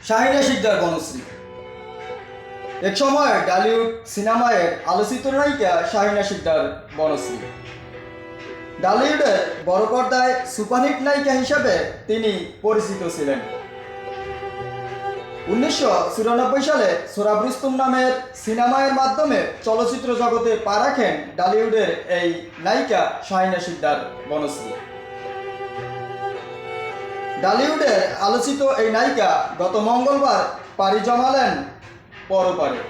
শাহিনা শিকদার বনশ্রী। এক সময় ডালিউড সিনেমায় আলোচিত নায়িকা শাহিনা শিকদার বনশ্রী। ডালিউডের বড় পর্দায় সুপারহিট নায়িকা হিসেবে তিনি পরিচিত ছিলেন। 1994 সালে সোহরাব রুস্তম নামের সিনেমার মাধ্যমে চলচ্চিত্র জগতে পা রাখেন ডালিউডের এই নায়িকা শাহিনা শিকদার বনশ্রী। ডালিউডের আলোচিত এই নায়িকা গত মঙ্গলবার পাড়ি জমালেন পরপারে।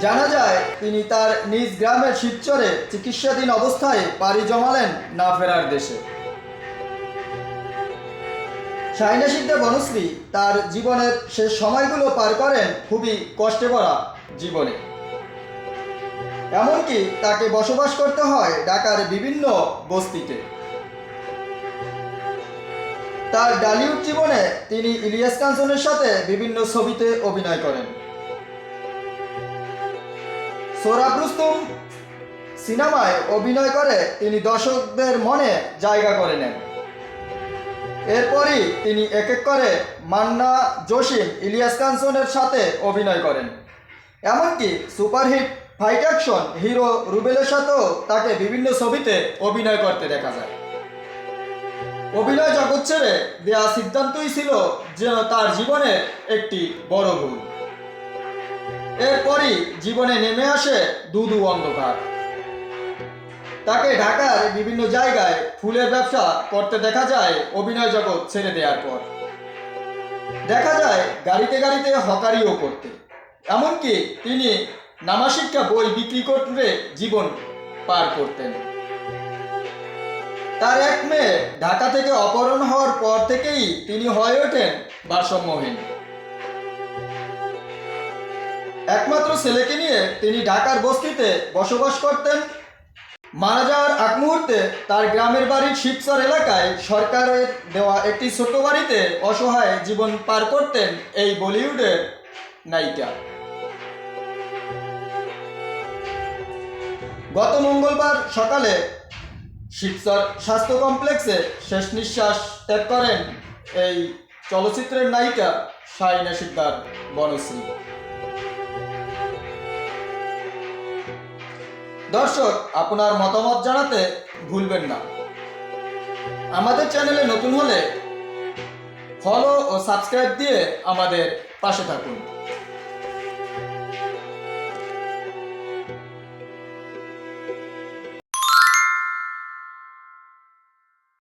জানা যায় তিনি তার নিজ গ্রামের শিবচরে চিকিৎসাধীন অবস্থায় পাড়ি জমালেন না ফেরার দেশে। শাহিনা শিকদার বনশ্রী তার জীবনের শেষ সময়গুলো পার করেন খুবই কষ্টে ভরা জীবনে। এমনকি তাকে বসবাস করতে হয় ঢাকার বিভিন্ন বস্তিতে। তার ডালিউড জীবনে তিনি ইলিয়াস কাঞ্চনের সাথে বিভিন্ন ছবিতে অভিনয় করেন। সোহরাব রুস্তম সিনেমায় অভিনয় করে তিনি দর্শকদের মনে জায়গা করে নেন। এরপরই তিনি এক এক করে মান্না, জসিম, ইলিয়াস কাঞ্চনের সাথে অভিনয় করেন। এমনকি সুপারহিট ফাইট অ্যাকশন হিরো রুবেলের সাথেও তাকে বিভিন্ন ছবিতে অভিনয় করতে দেখা যায়। অভিনয় জগৎ ছেড়ে দেওয়া সিদ্ধান্তই ছিল যেন তার জীবনের একটি বড় ভুল। এরপরই জীবনে নেমে আসে দুদু অন্ধকার। তাকে ঢাকার বিভিন্ন জায়গায় ফুলের ব্যবসা করতে দেখা যায় অভিনয় জগৎ ছেড়ে দেওয়ার পর। দেখা যায় গাড়িতে গাড়িতে হকারিও করতে। এমনকি তিনি নামাশিক্ষা বই বিক্রি করে জীবন পার করতেন। তার এক মেয়ে ঢাকা থেকে অপহরণ হওয়ার পর থেকেই তিনি হয়ে ওঠেন ভারসাম্যহীন। একমাত্র ছেলেকে নিয়ে তিনি ঢাকার বস্তিতে বসবাস করতেন। মারা যাওয়ার আগ মুহূর্তে তার গ্রামের বাড়ির শিবচর এলাকায় সরকারের দেওয়া একটি ছোট বাড়িতে অসহায় জীবন পার করতেন এই বলিউডের নায়িকা। গত মঙ্গলবার সকালে শিবচর স্বাস্থ্য কমপ্লেক্সে শেষ নিঃশ্বাস ত্যাগ করেন এই চলচ্চিত্রের নায়িকা শাহিনা শিকদার বনশ্রী। দর্শক, আপনার মতামত জানাতে ভুলবেন না। আমাদের চ্যানেলে নতুন হলে ফলো ও সাবস্ক্রাইব দিয়ে আমাদের পাশে থাকুন।